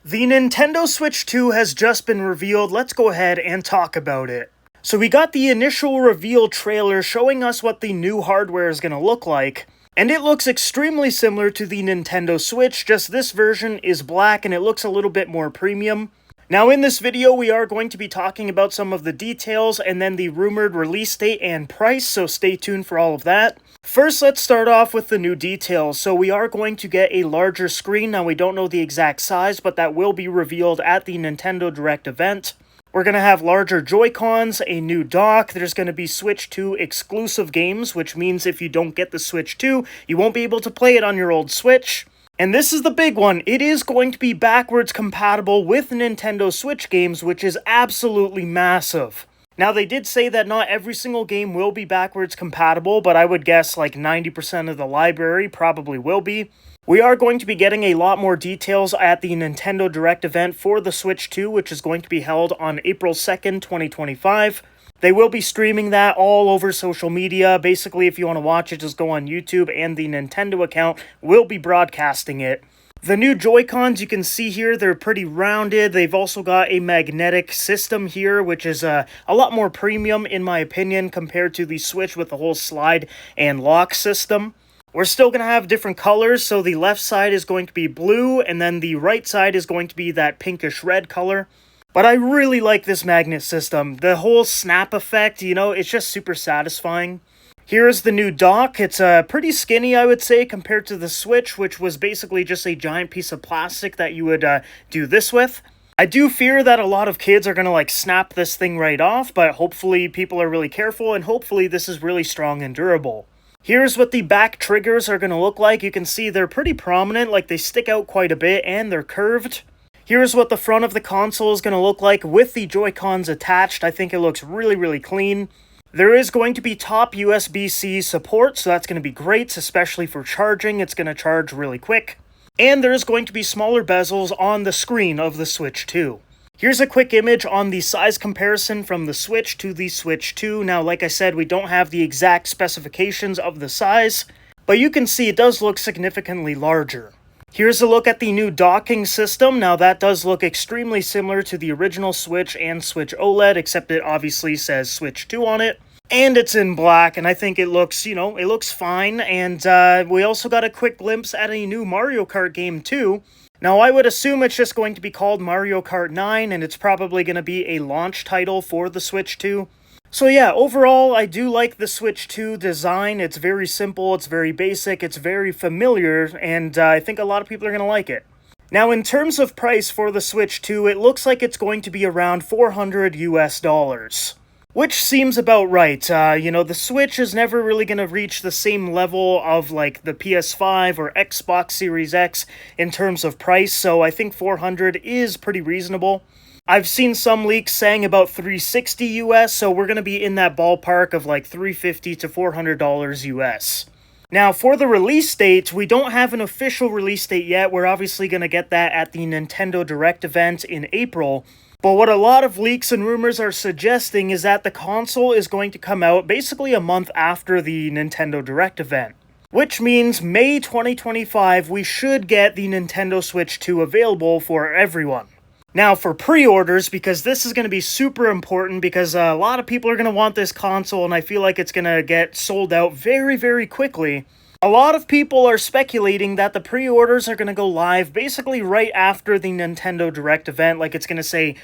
The Nintendo Switch 2 has just been revealed. Let's go ahead and talk about it. So we got the initial reveal trailer showing us what the new hardware is going to look like. And it looks extremely similar to the Nintendo Switch, just this version is black and it looks a little bit more premium. Now in this video we are going to be talking about some of the details and then the rumored release date and price, so stay tuned for all of that. First, let's start off with the new details. So we are going to get a larger screen. Now we don't know the exact size, but that will be revealed at the Nintendo Direct event. We're going to have larger Joy-Cons, a new dock, there's going to be Switch 2 exclusive games, which means if you don't get the Switch 2, you won't be able to play it on your old Switch. And this is the big one, it is going to be backwards compatible with Nintendo Switch games, which is absolutely massive. Now, they did say that not every single game will be backwards compatible, but I would guess like 90% of the library probably will be. We are going to be getting a lot more details at the Nintendo Direct event for the Switch 2, which is going to be held on April 2nd, 2025. They will be streaming that all over social media. Basically, if you want to watch it, just go on YouTube, and the Nintendo account will be broadcasting it. The new Joy-Cons you can see here, they're pretty rounded. They've also got a magnetic system here, which is a lot more premium in my opinion compared to the Switch with the whole slide and lock system. We're still going to have different colors, so the left side is going to be blue, and then the right side is going to be that pinkish red color. But I really like this magnet system. The whole snap effect, it's just super satisfying. Here's the new dock. It's pretty skinny, I would say, compared to the Switch, which was basically just a giant piece of plastic that you would do this with. I do fear that a lot of kids are going to snap this thing right off, but hopefully people are really careful, and hopefully this is really strong and durable. Here's what the back triggers are going to look like. You can see they're pretty prominent, they stick out quite a bit, and they're curved. Here's what the front of the console is going to look like with the Joy-Cons attached. I think it looks really, really clean. There is going to be top USB-C support, so that's going to be great, especially for charging. It's going to charge really quick. And there's going to be smaller bezels on the screen of the Switch 2. Here's a quick image on the size comparison from the Switch to the Switch 2. Now, like I said, we don't have the exact specifications of the size, but you can see it does look significantly larger. Here's a look at the new docking system. Now, that does look extremely similar to the original Switch and Switch OLED, except it obviously says Switch 2 on it. And it's in black, and I think it looks, it looks fine. And we also got a quick glimpse at a new Mario Kart game, too. Now, I would assume it's just going to be called Mario Kart 9, and it's probably going to be a launch title for the Switch 2. So yeah, overall, I do like the Switch 2 design. It's very simple, it's very basic, it's very familiar, and I think a lot of people are going to like it. Now, in terms of price for the Switch 2, it looks like it's going to be around $400 US. Which seems about right. The Switch is never really going to reach the same level of, the PS5 or Xbox Series X in terms of price, so I think $400 is pretty reasonable. I've seen some leaks saying about $360 US, so we're going to be in that ballpark of $350 to $400 US. Now, for the release date, we don't have an official release date yet. We're obviously going to get that at the Nintendo Direct event in April. But what a lot of leaks and rumors are suggesting is that the console is going to come out basically a month after the Nintendo Direct event. Which means May 2025, we should get the Nintendo Switch 2 available for everyone. Now, for pre-orders, because this is going to be super important, because a lot of people are going to want this console, and I feel like it's going to get sold out very, very quickly. A lot of people are speculating that the pre-orders are going to go live basically right after the Nintendo Direct event. It's going to say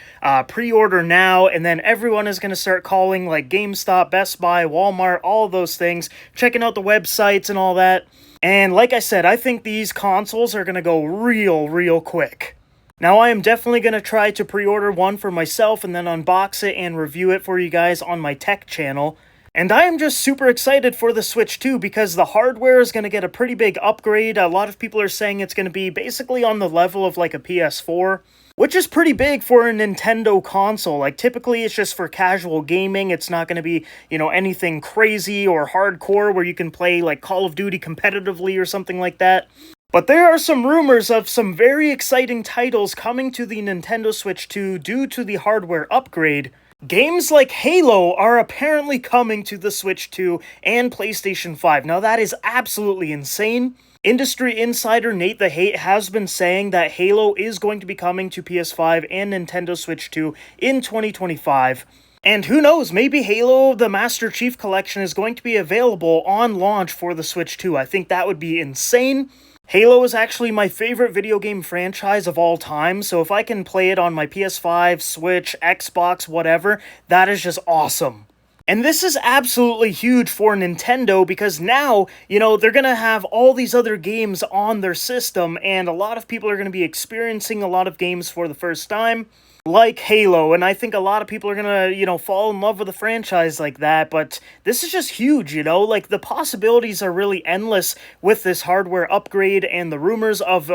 pre-order now, and then everyone is going to start calling GameStop, Best Buy, Walmart, all those things, checking out the websites and all that. And like I said, I think these consoles are going to go real quick. Now, I am definitely going to try to pre-order one for myself and then unbox it and review it for you guys on my tech channel. And I am just super excited for the Switch 2 because the hardware is going to get a pretty big upgrade. A lot of people are saying it's going to be basically on the level of a PS4, which is pretty big for a Nintendo console. Typically it's just for casual gaming. It's not going to be, anything crazy or hardcore where you can play Call of Duty competitively or something like that. But there are some rumors of some very exciting titles coming to the Nintendo Switch 2 due to the hardware upgrade. Games like Halo are apparently coming to the Switch 2 and PlayStation 5. Now, that is absolutely insane. Industry insider Nate the Hate has been saying that Halo is going to be coming to PS5 and Nintendo Switch 2 in 2025. And who knows, maybe Halo the Master Chief Collection is going to be available on launch for the Switch 2. I think that would be insane. Halo is actually my favorite video game franchise of all time, so if I can play it on my PS5, Switch, Xbox, whatever, that is just awesome. And this is absolutely huge for Nintendo because now, they're going to have all these other games on their system, and a lot of people are going to be experiencing a lot of games for the first time, like Halo, and I think a lot of people are going to, fall in love with a franchise like that, but this is just huge, like the possibilities are really endless with this hardware upgrade and the rumors of,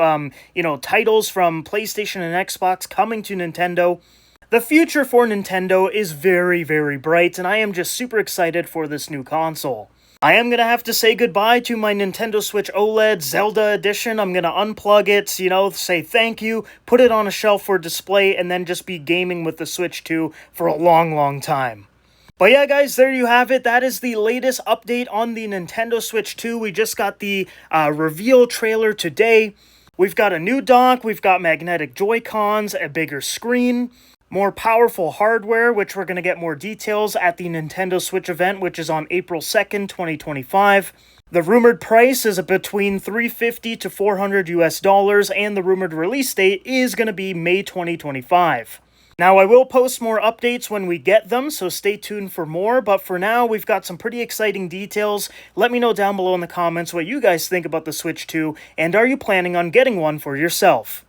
titles from PlayStation and Xbox coming to Nintendo. The future for Nintendo is very, very bright, and I am just super excited for this new console. I am going to have to say goodbye to my Nintendo Switch OLED Zelda Edition. I'm going to unplug it, say thank you, put it on a shelf for display, and then just be gaming with the Switch 2 for a long, long time. But yeah, guys, there you have it. That is the latest update on the Nintendo Switch 2. We just got the reveal trailer today. We've got a new dock, we've got magnetic Joy-Cons, a bigger screen, more powerful hardware, which we're going to get more details at the Nintendo Switch event, which is on April 2nd, 2025. The rumored price is between $350 to $400 and the rumored release date is going to be May 2025. Now, I will post more updates when we get them, so stay tuned for more, but for now, we've got some pretty exciting details. Let me know down below in the comments what you guys think about the Switch 2, and are you planning on getting one for yourself?